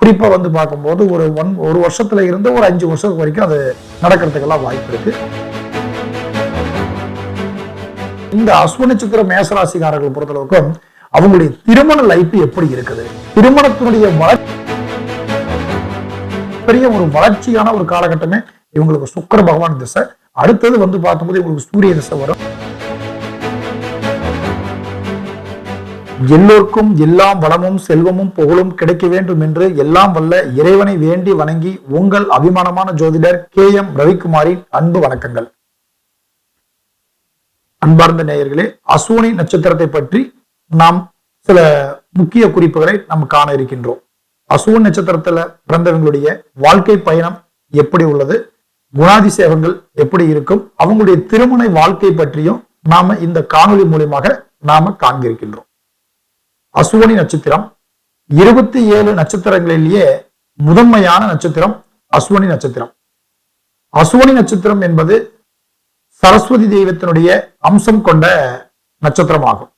குறிப்பா வந்து பார்க்கும்போது ஒரு வருஷத்துல இருந்து ஒரு 5 வருஷத்துக்கு வரைக்கும் அது நடக்கிறதுக்கெல்லாம் வாய்ப்பு இருக்கு. இந்த அஸ்வினி நட்சத்திர மேசராசிக்காரர்கள் பொறுத்தளவுக்கும் அவங்களுடைய திருமண லைஃப் எப்படி இருக்குது, திருமணத்தினுடைய பெரிய ஒரு வளர்ச்சியான ஒரு காலகட்டமே இவங்களுக்கு சுக்கிர பகவான் திசை. அடுத்தது வந்து பார்க்கும்போது இவங்களுக்கு சூரிய திசை வரும். எல்லோருக்கும் எல்லாம் வளமும் செல்வமும் புகழும் கிடைக்க வேண்டும் என்று எல்லாம் வல்ல இறைவனை வேண்டி வணங்கி உங்கள் அபிமானமான ஜோதிடர் KM ரவிக்குமாரின் அன்பு வணக்கங்கள். அன்பார்ந்த நேயர்களே, அஸ்வினி நட்சத்திரத்தை பற்றி நாம் சில முக்கிய குறிப்புகளை நாம் காண இருக்கின்றோம். அஸ்வினி நட்சத்திரத்துல பிறந்தவங்களுடைய வாழ்க்கை பயணம் எப்படி உள்ளது, குணாதிசயங்கள் எப்படி இருக்கும், அவங்களுடைய திருமண வாழ்க்கை பற்றியும் நாம இந்த காணொலி மூலமாக நாம காண்கிருக்கின்றோம். அஸ்வினி நட்சத்திரம் 27 நட்சத்திரங்களிலேயே முதன்மையான நட்சத்திரம் அஸ்வினி நட்சத்திரம். அஸ்வினி நட்சத்திரம் என்பது சரஸ்வதி தெய்வத்தினுடைய அம்சம் கொண்ட நட்சத்திரமாகும்.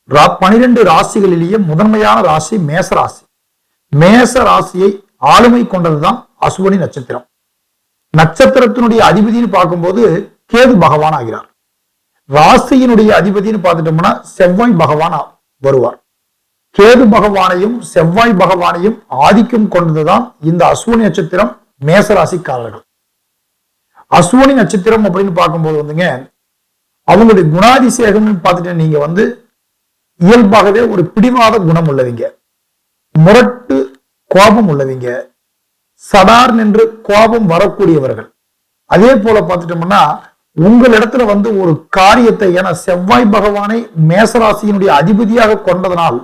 12 ராசிகளிலேயே முதன்மையான ராசி மேச ராசி. மேச ராசியை ஆளுமை கொண்டதுதான் அஸ்வினி நட்சத்திரம். நட்சத்திரத்தினுடைய அதிபதினு பார்க்கும்போது கேது பகவான் ஆகிறார். ராசியினுடைய அதிபதினு பார்த்துட்டோம்னா செவ்வாய் பகவான் வருவார். கேது பகவானையும் செவ்வாய் பகவானையும் ஆதிக்கம் கொண்டதுதான் இந்த அஸ்வினி நட்சத்திரம் மேசராசிக்காரர்கள். அஸ்வினி நட்சத்திரம் அப்படின்னு பார்க்கும்போது வந்துங்க, அவங்களுடைய குணாதிசயம் பார்த்துட்டு நீங்க வந்து இயல்பாகவே ஒரு பிடிவாத குணம் உள்ளவங்க, முரட்டு கோபம் உள்ளவங்க, சடார் நின்று கோபம் வரக்கூடியவர்கள். அதே போல பார்த்துட்டோம்னா உங்களிடத்துல வந்து ஒரு காரியத்தை, ஏன்னா செவ்வாய் பகவானை மேசராசியினுடைய அதிபதியாக கொண்டதனால்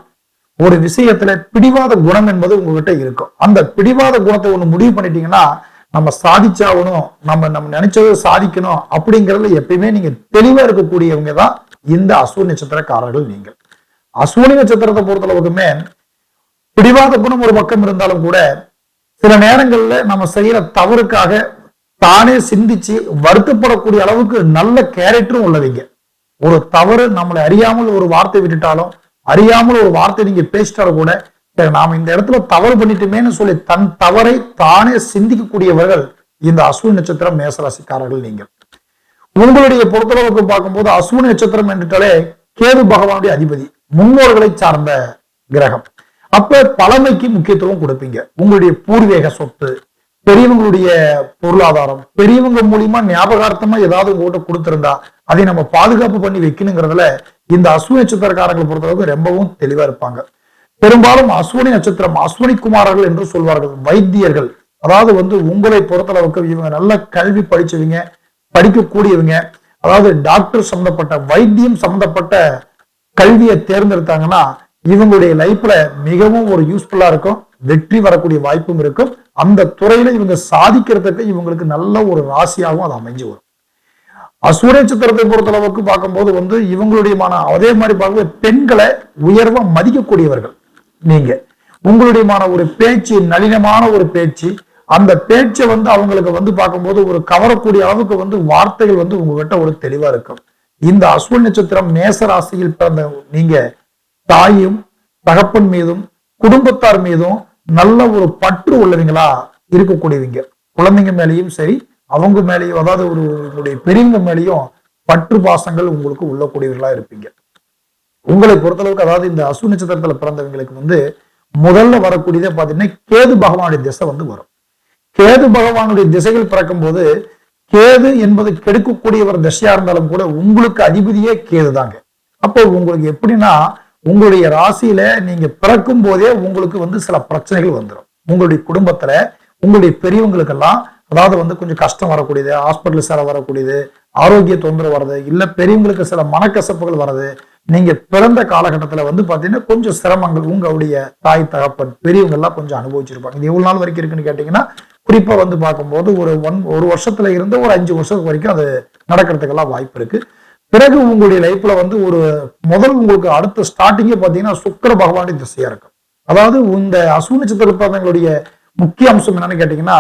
ஒரு விஷயத்துல பிடிவாத குணம் என்பது உங்ககிட்ட இருக்கும். அந்த பிடிவாத குணத்தை ஒண்ணு முடிவு பண்ணிட்டீங்கன்னா நம்ம சாதிச்சாகணும், நம்ம நினைச்சதை சாதிக்கணும் அப்படிங்கறதுல எப்பயுமே நீங்க தெளிவா இருக்கக்கூடியவங்க தான் இந்த அஸ்வினி நட்சத்திரக்காரர்கள். நீங்கள் அஸ்வினி நட்சத்திரத்தை பொறுத்தளவுக்குமே பிடிவாத குணம் ஒரு பக்கம் இருந்தாலும் கூட சில நேரங்கள்ல நம்ம செய்யற தவறுக்காக தானே சிந்திச்சு வருத்தப்படக்கூடிய அளவுக்கு நல்ல கேரக்டரும் உள்ளவங்க. ஒரு தவறு நம்மளை அறியாமல் ஒரு வார்த்தை விட்டுட்டாலும், அறியாமல் ஒரு வார்த்தை நீங்க பேசிட்டாலும் கூட நாம இந்த இடத்துல தவறு பண்ணிட்டுமேன்னு சொல்லி தன் தவறை தானே சிந்திக்கக்கூடியவர்கள் இந்த அஸ்வினி நட்சத்திரம் மேசராசிக்காரர்கள். நீங்கள் உங்களுடைய பொறுத்தளவுக்கு பார்க்கும்போது அஸ்வினி நட்சத்திரம் என்றாலே கேது பகவானுடைய அதிபதி, முன்னோர்களை சார்ந்த கிரகம். அப்ப பழமைக்கு முக்கியத்துவம் கொடுப்பீங்க. உங்களுடைய பூர்வீக சொத்து, பெரியவங்களுடைய பொருளாதாரம், பெரியவங்க மூலியமா ஞாபகார்த்தமா ஏதாவது உங்ககிட்ட கொடுத்திருந்தா அதை நம்ம பாதுகாப்பு பண்ணி வைக்கணுங்கிறதுல இந்த அஸ்வினி நட்சத்திரக்காரர்கள் பொறுத்தளவுக்கு ரொம்பவும் தெளிவா இருப்பாங்க. பெரும்பாலும் அஸ்வினி நட்சத்திரம் அஸ்வினி குமாரர்கள் என்று சொல்வார்கள், வைத்தியர்கள். அதாவது வந்து உங்களை பொறுத்தளவுக்கு இவங்க நல்ல கல்வி படிச்சவங்க, படிக்கக்கூடியவங்க, அதாவது டாக்டர் சம்பந்தப்பட்ட வைத்தியம் சம்பந்தப்பட்ட கல்வியை தேர்ந்தெடுத்தாங்கன்னா இவங்களுடைய லைஃப்ல மிகவும் ஒரு யூஸ்ஃபுல்லா இருக்கும், வெற்றி வரக்கூடிய வாய்ப்பும் இருக்கும். அந்த துறையில இவங்க சாதிக்கிறதுக்கு இவங்களுக்கு நல்ல ஒரு ராசியாகவும் அது அமைஞ்சு வரும். அஸ்வினி நட்சத்திரத்தை பொறுத்தளவுக்கு பார்க்கும்போது வந்து இவங்களுடைய அதே மாதிரி பார்க்கும்போது பெண்களை உயர்வா மதிக்கக்கூடியவர்கள். நீங்க உங்களுடைய ஒரு பேச்சு, நளினமான ஒரு பேச்சு, அந்த பேச்சை வந்து அவங்களுக்கு வந்து பார்க்கும்போது ஒரு கவரக்கூடிய அளவுக்கு வந்து வார்த்தைகள் வந்து உங்ககிட்ட ஒரு தெளிவா இருக்கும். இந்த அஸ்வினி நட்சத்திரம் மேச ராசியில் பிறந்த நீங்க தாயும் தகப்பன் மீதும் குடும்பத்தார் மீதும் நல்ல ஒரு பற்று உள்ளவங்களா இருக்கக்கூடியவங்க. குழந்தைங்க மேலேயும் சரி, அவங்க மேலேயும், அதாவது உங்களுடைய பெரியவங்க மேலேயும் பற்று பாசங்கள் உங்களுக்கு உள்ளக்கூடியவர்களா இருப்பீங்க. உங்களை பொறுத்தளவுக்கு அதாவது இந்த அஸ்வினி நட்சத்திரத்துல பிறந்தவங்களுக்கு வந்து முதல்ல வரக்கூடியதே பாத்தீங்கன்னா கேது பகவானுடைய திசை வந்து வரும். கேது பகவானுடைய திசைகள் பிறக்கும் போது கேது என்பது கெடுக்கக்கூடிய ஒரு திசையா இருந்தாலும் கூட உங்களுக்கு அதிபதியே கேது தாங்க. அப்போ உங்களுக்கு எப்படின்னா உங்களுடைய ராசியில நீங்க பிறக்கும் போதே உங்களுக்கு வந்து சில பிரச்சனைகள் வந்துடும். உங்களுடைய குடும்பத்துல உங்களுடைய பெரியவங்களுக்கெல்லாம் அதாவது வந்து கொஞ்சம் கஷ்டம் வரக்கூடியது, ஹாஸ்பிட்டல் சேர வரக்கூடியது, ஆரோக்கிய தொந்தரவு வர்றது, இல்ல பெரியவங்களுக்கு சில மனக்கசப்புகள் வர்றது. நீங்க பிறந்த காலகட்டத்துல வந்து பாத்தீங்கன்னா கொஞ்சம் சிரமங்கள் உங்களுடைய தாய் தகப்பன் பெரியவங்க எல்லாம் கொஞ்சம் அனுபவிச்சிருப்பாங்க. இது எவ்வளவு நாள் வரைக்கும் இருக்குன்னு கேட்டீங்கன்னா குறிப்பா வந்து பார்க்கும்போது ஒரு வருஷத்துல இருந்து ஒரு 5 வருஷத்துக்கு வரைக்கும் அது நடக்கிறதுக்கெல்லாம் வாய்ப்பு இருக்கு. பிறகு உங்களுடைய லைஃப்ல வந்து முதல் உங்களுக்கு அடுத்த ஸ்டார்டிங்கே பாத்தீங்கன்னா சுக்கிர பகவானுடைய திசையா இருக்கும். அதாவது இந்த அஸ்வினி நட்சத்திரங்களுடைய முக்கிய அம்சம் என்னன்னு கேட்டீங்கன்னா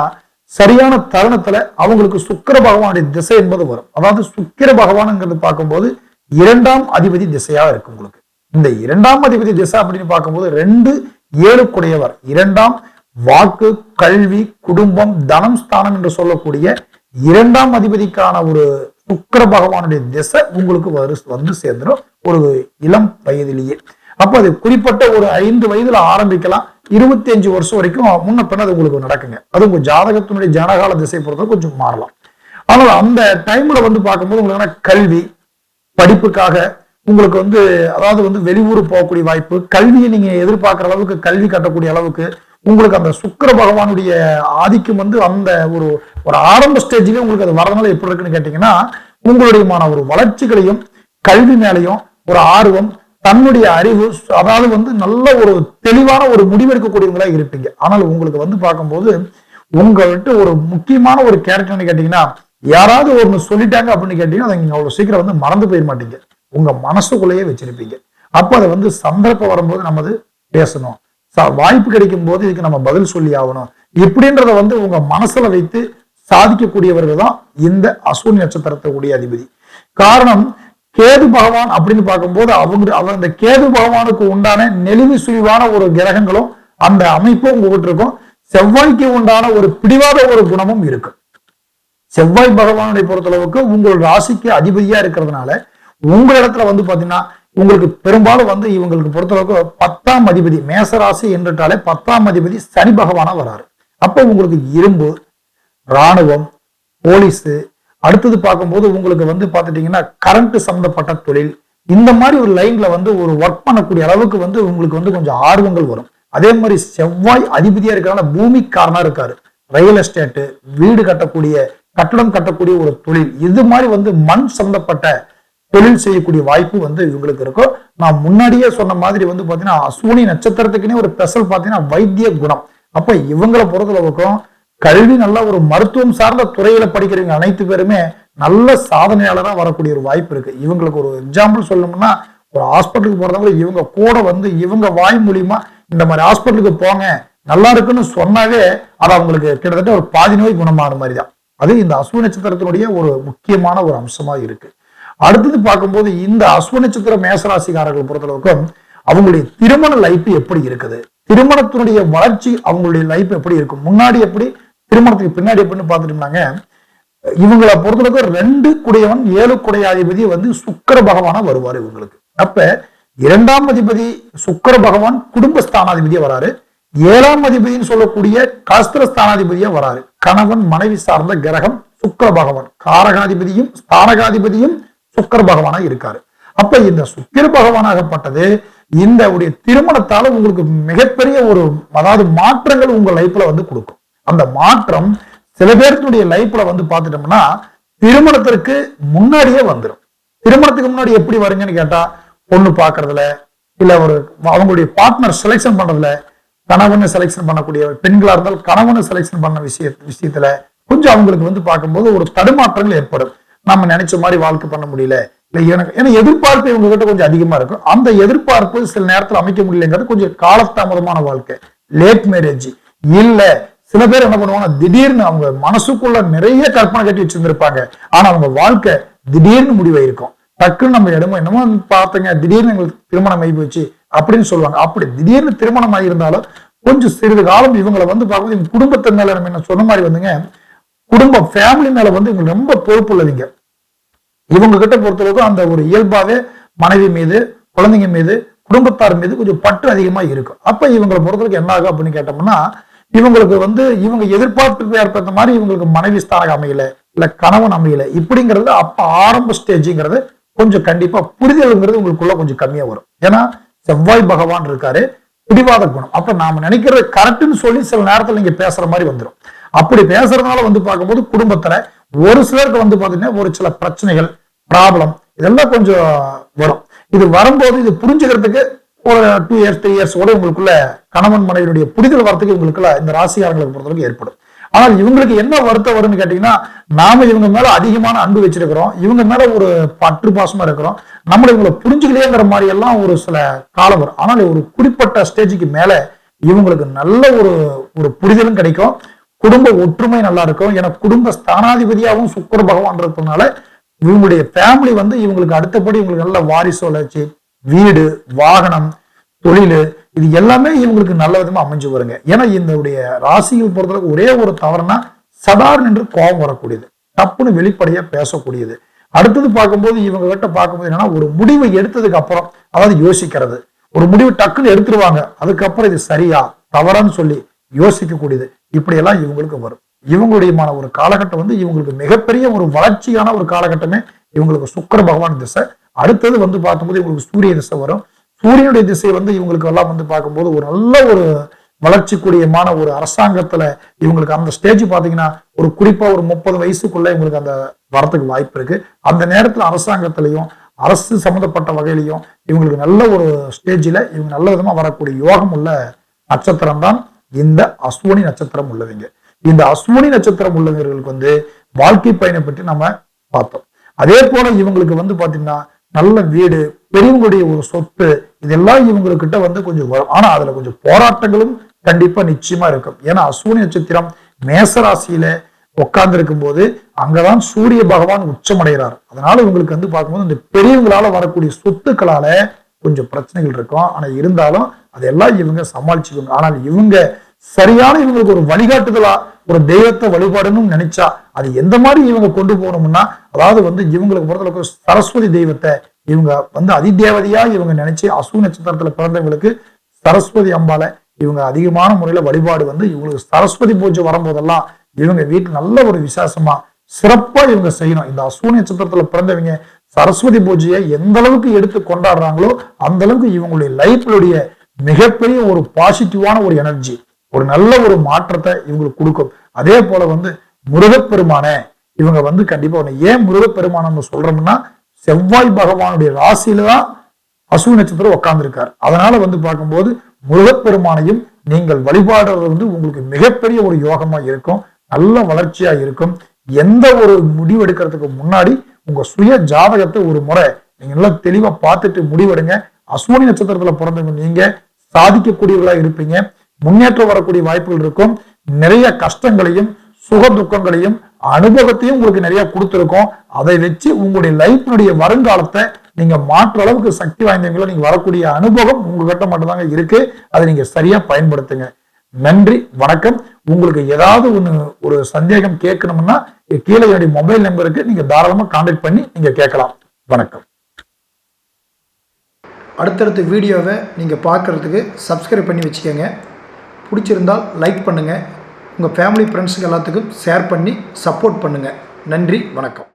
சரியான தருணத்துல அவங்களுக்கு சுக்கிர பகவானுடைய திசை என்பது வரும். அதாவது சுக்கிர பகவான்ங்கிறது பார்க்கும்போது 2ஆம் அதிபதி திசையா இருக்கு உங்களுக்கு. இந்த 2ஆம் அதிபதி திசை அப்படின்னு பார்க்கும்போது 2, ஏழுக்குடையவர், இரண்டாம் வாக்கு, கல்வி, குடும்பம், தனம், ஸ்தானம் என்று சொல்லக்கூடிய இரண்டாம் அதிபதிக்கான ஒரு சுக்கிர பகவானுடைய திசை உங்களுக்கு வந்து சேர்ந்துடும் ஒரு இளம் வயதிலேயே. அப்ப அது குறிப்பிட்ட ஒரு 5 வயதுல ஆரம்பிக்கலாம், 25 வருஷம் வரைக்கும் முன்ன பின்ன அது உங்களுக்கு நடக்குங்க. அது உங்க ஜாதகத்தினுடைய ஜனகால திசை பொறுத்த கொஞ்சம் மாறலாம். ஆனால் அந்த டைம்ல வந்து பார்க்கும்போது உங்களுக்கு கல்வி, படிப்புக்காக உங்களுக்கு வந்து அதாவது வந்து வெளியூர் போகக்கூடிய வாய்ப்பு, கல்வியை நீங்க எதிர்பார்க்கிற அளவுக்கு கல்வி கட்டக்கூடிய அளவுக்கு உங்களுக்கு அந்த சுக்கிர பகவானுடைய ஆதிக்கம் வந்து அந்த ஒரு ஒரு ஆரம்ப ஸ்டேஜ்லயே உங்களுக்கு அது வரதுனால எப்படி இருக்குன்னு கேட்டீங்கன்னா, உங்களுடைய ஒரு வளர்ச்சிகளையும் கல்வி மேலையும் ஒரு ஆர்வம், தன்னுடைய அறிவு, அதாவது வந்து நல்ல ஒரு தெளிவான ஒரு முடிவெடுக்கக்கூடியவங்களா இருப்பீங்க. ஆனால் உங்களுக்கு வந்து பார்க்கும்போது உங்கள்கிட்ட ஒரு முக்கியமான ஒரு கேரக்டர்னு கேட்டீங்கன்னா, யாராவது ஒண்ணு சொல்லிட்டாங்க அப்படின்னு கேட்டீங்கன்னா அதை நீங்க அவ்வளவு சீக்கிரம் வந்து மறந்து போயிட மாட்டீங்க, உங்க மனசுக்குள்ளேயே வச்சிருப்பீங்க. அப்ப அதை வந்து சந்தர்ப்பம் வரும்போது நம்ம பேசணும், வாய்ப்பு கிடைக்கும் போது இதுக்கு நம்ம பதில் சொல்லி ஆகணும், இப்படின்றத வந்து உங்க மனசுல வைத்து சாதிக்கக்கூடியவர்கள் தான் இந்த அஸ்வினி நட்சத்திரத்துடைய அதிபதி. காரணம், கேது பகவான் அப்படின்னு பார்க்கும்போது அவங்க அந்த கேது பகவானுக்கு உண்டான நெளிவு சுழிவான ஒரு கிரகங்களும் அந்த அமைப்பும் உங்ககிட்ட இருக்கும். செவ்வாய்க்கு உண்டான ஒரு பிடிவாத ஒரு குணமும் இருக்கு. செவ்வாய் பகவானுடைய பொறுத்தளவுக்கு உங்களோட ராசிக்கு அதிபதியா இருக்கிறதுனால உங்க இடத்துல வந்து பாத்தீங்கன்னா உங்களுக்கு பெரும்பாலும் வந்து இவங்களுக்கு பொறுத்தளவுக்கு 10ஆம் அதிபதி, மேசராசி என்றாலே 10ஆம் அதிபதி சனி பகவானா வராரு. அப்போ உங்களுக்கு இரும்பு, இராணுவம், போலீஸ், அடுத்தது பார்க்கும்போது உங்களுக்கு வந்து பாத்துட்டீங்கன்னா கரண்ட் சம்பந்தப்பட்ட தொழில், இந்த மாதிரி ஒரு லைன்ல வந்து ஒரு ஒர்க் பண்ணக்கூடிய அளவுக்கு வந்து உங்களுக்கு வந்து கொஞ்சம் ஆர்வங்கள் வரும். அதே மாதிரி செவ்வாய் அதிபதியா இருக்கிறனால பூமிக்காரனா இருக்காரு. ரியல் எஸ்டேட்டு, வீடு கட்டக்கூடிய, கட்டடம் கட்டக்கூடிய ஒரு தொழில், இது மாதிரி வந்து மண் சம்பந்தப்பட்ட தொழில் செய்யக்கூடிய வாய்ப்பு வந்து இவங்களுக்கு இருக்கும். நான் முன்னாடியே சொன்ன மாதிரி வந்து பாத்தீங்கன்னா அஸ்வினி நட்சத்திரத்துக்குன்னே ஒரு ஸ்பெஷல் பாத்தீங்கன்னா வைத்திய குணம். அப்ப இவங்களை பொறுத்தளவுக்கும் கல்வி, நல்ல ஒரு மருத்துவம் சார்ந்த துறையில படிக்கிறவங்க அனைத்து பேருமே நல்ல சாதனையாளராக வரக்கூடிய ஒரு வாய்ப்பு இருக்கு. இவங்களுக்கு ஒரு எக்ஸாம்பிள் சொல்லணும்னா, ஒரு ஹாஸ்பிட்டலுக்கு போறதவங்க இவங்க கூட வந்து இவங்க வாய் மூலியமா இந்த மாதிரி ஹாஸ்பிட்டலுக்கு போங்க நல்லா இருக்குன்னு சொன்னாவே அது அவங்களுக்கு கிட்டத்தட்ட ஒரு பாதி நோய் குணமான மாதிரி தான். அது இந்த அஸ்வினி நட்சத்திரத்தினுடைய ஒரு முக்கியமான ஒரு அம்சமா இருக்கு. அடுத்தது பார்க்கும்போது இந்த அஸ்வினி நட்சத்திர மேசராசிக்காரர்கள் பொறுத்தளவுக்கும் அவங்களுடைய திருமண லைஃப் எப்படி இருக்குது, திருமணத்தினுடைய வளர்ச்சி, அவங்களுடைய லைஃப் எப்படி இருக்கும், முன்னாடி எப்படி, திருமணத்துக்கு பின்னாடி எப்படின்னு பார்த்துட்டோம்னாங்க, இவங்களை பொறுத்தளவுக்கு 2 குடையவன் 7 குடையாதிபதி வந்து சுக்கிர பகவானா வருவாரு இவங்களுக்கு. அப்ப 2ஆம் அதிபதி சுக்கிர பகவான் குடும்பஸ்தானாதிபதியா வராரு, 7ஆம் அதிபதினு சொல்லக்கூடிய கஸ்திரஸ்தானாதிபதியா வராரு. கணவன் மனைவி சார்ந்த கிரகம் சுக்கிர பகவான், காரகாதிபதியும் ஸ்தானகாதிபதியும் சுக்கிர பகவானா இருக்காரு. அப்ப இந்த சுக்கிர பகவானாகப்பட்டது இந்த உடைய திருமணத்தால உங்களுக்கு மிகப்பெரிய ஒரு அதாவது மாற்றங்கள் உங்க லைஃப்ல வந்து கொடுக்கும். அந்த மாற்றம் சில பேருடைய லைஃப்ல வந்து பார்த்துட்டோம்னா திருமணத்திற்கு முன்னாடியே வந்துடும். திருமணத்துக்கு முன்னாடி எப்படி வருங்கன்னு கேட்டா, பொண்ணு பாக்குறதுல, இல்ல ஒரு அவங்களுடைய பார்ட்னர் செலெக்ஷன் பண்றதுல, கணவனை செலெக்ஷன் பண்ணக்கூடிய பெண்களா இருந்தால் கணவனை செலெக்ஷன் பண்ண விஷயத்துல கொஞ்சம் அவங்களுக்கு வந்து பார்க்கும்போது ஒரு தடுமாற்றங்கள் ஏற்படும். நம்ம நினைச்ச மாதிரி வாழ்க்கை பண்ண முடியல, இல்ல ஏன்னா எதிர்பார்ப்பு இவங்க கிட்ட கொஞ்சம் அதிகமா இருக்கும். அந்த எதிர்பார்ப்பு சில நேரத்தில் அமைக்க முடியலங்கிறது கொஞ்சம் காலதாமதமான வாழ்க்கை, லேட் மேரேஜ். இல்ல சில பேர் என்ன பண்ணுவாங்க, திடீர்னு அவங்க மனசுக்குள்ள நிறைய கற்பனை கட்டி வச்சிருந்திருப்பாங்க, ஆனா அவங்க வாழ்க்கை திடீர்னு முடிவாயிருக்கும். டக்குன்னு நம்ம இடமோ என்னமோ பார்த்தங்க, திடீர்னு எங்களுக்கு திருமணம் ஆகி போச்சு அப்படின்னு சொல்லுவாங்க. அப்படி திடீர்னு திருமணம் ஆகியிருந்தாலும் கொஞ்சம் சிறிது காலம் இவங்களை வந்து பார்க்கும்போது இவங்க குடும்பத்தின் மேல நம்ம என்ன சொன்ன மாதிரி வந்துங்க, குடும்ப ஃபேமிலி மேல வந்து இவங்க ரொம்ப பொறுப்பு உள்ளவங்க. இவங்க கிட்ட பொறுத்தளவுக்கு அந்த ஒரு இயல்பாவே மனைவி மீது, குழந்தைங்க மீது, குடும்பத்தார் மீது கொஞ்சம் பற்று அதிகமா இருக்கும். அப்ப இவங்களை பொறுத்தவரைக்கும் என்ன ஆகும் அப்படின்னு கேட்டோம்னா, இவங்களுக்கு வந்து இவங்க எதிர்பார்ப்புக்கு ஏற்பட்ட மாதிரி இவங்களுக்கு மனைவி ஸ்தானம் அமையல, இல்ல கணவன் அமையல, இப்படிங்கிறது அப்ப ஆரம்ப ஸ்டேஜுங்கிறது கொஞ்சம் கண்டிப்பா புரிதல்ங்கிறது உங்களுக்குள்ள கொஞ்சம் கம்மியா வரும். ஏன்னா செவ்வாய் பகவான் இருக்காரு, பிடிவாத குணம். அப்ப நாம நினைக்கிறது கரெக்ட்னு சொல்லி சில நேரத்துல நீங்க பேசுற மாதிரி வந்துடும். அப்படி பேசுறதுனால வந்து பார்க்கும்போது குடும்பத்துல ஒரு சிலருக்கு வந்து பாத்தீங்கன்னா ஒரு சில பிரச்சனைகள், ப்ராப்ளம் இதெல்லாம் கொஞ்சம் வரும். இது வரும்போது இது புரிஞ்சுக்கிறதுக்கு ஒரு 2 years 3 years கூட உங்களுக்குள்ள கணவன் மனைவியுடைய புரிதல் வரத்துக்கு உங்களுக்குள்ள இந்த ராசிக்காரங்களுக்கு பொறுத்தவரைக்கும் ஏற்படும். ஆனால் இவங்களுக்கு என்ன வருத்தம் வரும்னு கேட்டீங்கன்னா, நாம இவங்க மேல அதிகமான அன்பு வச்சிருக்கிறோம், இவங்க மேல ஒரு பற்று பாசமா இருக்கிறோம், நம்மள இவங்களை புரிஞ்சுக்கலையேங்கிற மாதிரி எல்லாம் ஒரு சில காலம் வரும். ஆனால் ஒரு குறிப்பிட்ட ஸ்டேஜுக்கு மேல இவங்களுக்கு நல்ல ஒரு புரிதலும் கிடைக்கும், குடும்ப ஒற்றுமை நல்லா இருக்கும். ஏன்னா குடும்ப ஸ்தானாதிபதியாகவும் சுக்கிர பகவான் இருக்கிறதுனால இவங்களுடைய ஃபேமிலி வந்து இவங்களுக்கு அடுத்தபடி இவங்களுக்கு நல்ல வாரிசு வளர்ச்சி, வீடு, வாகனம், தொழில், இது எல்லாமே இவங்களுக்கு நல்ல விதமா அமைஞ்சு வருங்க. ஏன்னா இந்த ராசிகள் பொறுத்தளவுக்கு ஒரே ஒரு தவறுனா சடார் என்று கோபம் வரக்கூடியது, தப்புன்னு வெளிப்படையா பேசக்கூடியது. அடுத்தது பார்க்கும்போது இவங்க கிட்ட பார்க்கும்போது என்னன்னா, ஒரு முடிவை எடுத்ததுக்கு அப்புறம், அதாவது யோசிக்கிறது, ஒரு முடிவு டக்குன்னு எடுத்துருவாங்க, அதுக்கப்புறம் இது சரியா தவறான்னு சொல்லி யோசிக்கக்கூடியது, இப்படியெல்லாம் இவங்களுக்கு வரும். இவங்களுடைய ஒரு காலகட்டம் இவங்களுக்கு மிகப்பெரிய ஒரு வளர்ச்சியான ஒரு காலகட்டமே இவங்களுக்கு சுக்கிர பகவான் திசை. அடுத்தது பார்க்கும்போது இவங்களுக்கு சூரிய திசை வரும். சூரியனுடைய திசை இவங்களுக்கு எல்லாம் பார்க்கும்போது ஒரு நல்ல ஒரு வளர்ச்சிக்குரியமான ஒரு அரசாங்கத்துல இவங்களுக்கு அந்த ஸ்டேஜ் பாத்தீங்கன்னா ஒரு குறிப்பா ஒரு 30 வயசுக்குள்ள இவங்களுக்கு அந்த வரத்துக்கு வாய்ப்பு இருக்கு. அந்த நேரத்துல அரசாங்கத்திலையும் அரசு சம்பந்தப்பட்ட வகையிலையும் இவங்களுக்கு நல்ல ஒரு ஸ்டேஜில் இவங்க நல்ல விதமா வரக்கூடிய யோகம் உள்ள நட்சத்திரம் தான் இந்த அஸ்வினி நட்சத்திரம் உள்ளவங்க. இந்த அஸ்வினி நட்சத்திரம் உள்ளவர்களுக்கு வாழ்க்கை பயணம் பற்றி நம்ம பார்த்தோம். அதே போல இவங்களுக்கு பாத்தீங்கன்னா நல்ல வீடு, பெரியவங்களுடைய ஒரு சொத்து, இதெல்லாம் இவங்ககிட்ட கொஞ்சம் வரும். ஆனா அதுல கொஞ்சம் போராட்டங்களும் கண்டிப்பா நிச்சயமா இருக்கும். ஏன்னா அஸ்வினி நட்சத்திரம் மேசராசியில உட்கார்ந்து இருக்கும் போது அங்கதான் சூரிய பகவான் உச்சமடைகிறார். அதனால இவங்களுக்கு பார்க்கும்போது இந்த பெரியவங்களால வரக்கூடிய சொத்துக்களால கொஞ்சம் பிரச்சனைகள் இருக்கும். ஆனா இருந்தாலும் அதெல்லாம் இவங்க சமாளிச்சுக்குவாங்க. ஆனால் இவங்க சரியான இவங்களுக்கு ஒரு வழிகாட்டுதலா ஒரு தெய்வத்தை வழிபாடுன்னு நினைச்சா அது எந்த மாதிரி இவங்க கொண்டு போகணும்னா, அதாவது இவங்களுக்கு பொறுத்தளவுக்கு சரஸ்வதி தெய்வத்தை இவங்க அதிதேவதையா இவங்க நினைச்சு அஸ்வினி நட்சத்திரத்துல பிறந்தவங்களுக்கு சரஸ்வதி அம்பால இவங்க அதிகமான முறையில வழிபாடு இவங்களுக்கு சரஸ்வதி பூஜை வரும்போதெல்லாம் இவங்க வீட்டுல நல்ல ஒரு விசேஷமா சிறப்பா இவங்க செய்யணும். இந்த அஸ்வினி நட்சத்திரத்துல பிறந்தவங்க சரஸ்வதி பூஜையை எந்த அளவுக்கு எடுத்து கொண்டாடுறாங்களோ அந்த அளவுக்கு இவங்களுடைய லைஃப்லுடைய மிகப்பெரிய ஒரு பாசிட்டிவான ஒரு எனர்ஜி, ஒரு நல்ல ஒரு மாற்றத்தை இவங்களுக்கு கொடுக்கும். அதே போல முருகப்பெருமான இவங்க கண்டிப்பா ஏன் முருகப்பெருமானன்னு சொல்றோம்னா, செவ்வாய் பகவானுடைய ராசியில தான் அஸ்வினி நட்சத்திரம் உட்கார்ந்து இருக்காரு. அதனால பார்க்கும்போது முருகப்பெருமானையும் நீங்கள் வழிபாடுறது உங்களுக்கு மிகப்பெரிய ஒரு யோகமா இருக்கும், நல்ல வளர்ச்சியா இருக்கும். எந்த ஒரு முடிவு எடுக்கிறதுக்கு முன்னாடி உங்க சுய ஜாதகத்தை ஒரு முறை நீங்க நல்லா தெளிவா பார்த்துட்டு முடிவெடுங்க. அஸ்வினி நட்சத்திரத்துல பிறந்தவங்க நீங்க சாதிக்கக்கூடியவர்களா இருப்பீங்க, முன்னேற்றம் வரக்கூடிய வாய்ப்புகள் இருக்கும். நிறைய கஷ்டங்களையும் சுக துக்கங்களையும் அனுபவத்தையும் உங்களுக்கு நிறைய கொடுத்துருக்கோம். அதை வச்சு உங்களுடைய லைஃப்னுடைய வருங்காலத்தை நீங்க மாற்ற அளவுக்கு சக்தி வாய்ந்தவங்களோ நீங்க வரக்கூடிய அனுபவம் உங்ககிட்ட மட்டும்தாங்க இருக்கு. அதை நீங்க சரியா பயன்படுத்துங்க. நன்றி, வணக்கம். உங்களுக்கு ஏதாவது ஒரு சந்தேகம் கேட்கணும்னா கீழே என்னுடைய மொபைல் நம்பருக்கு நீங்க தாராளமா கான்டாக்ட் பண்ணி நீங்க கேட்கலாம். வணக்கம். அடுத்தடுத்த வீடியோவை நீங்க பார்க்கறதுக்கு சப்ஸ்கிரைப் பண்ணி வச்சுக்கோங்க. பிடிச்சிருந்தால் லைக் பண்ணுங்க, உங்க ஃபேமிலி ஃப்ரெண்ட்ஸுக்கு எல்லாத்துக்கும் ஷேர் பண்ணி சப்போர்ட் பண்ணுங்க. நன்றி, வணக்கம்.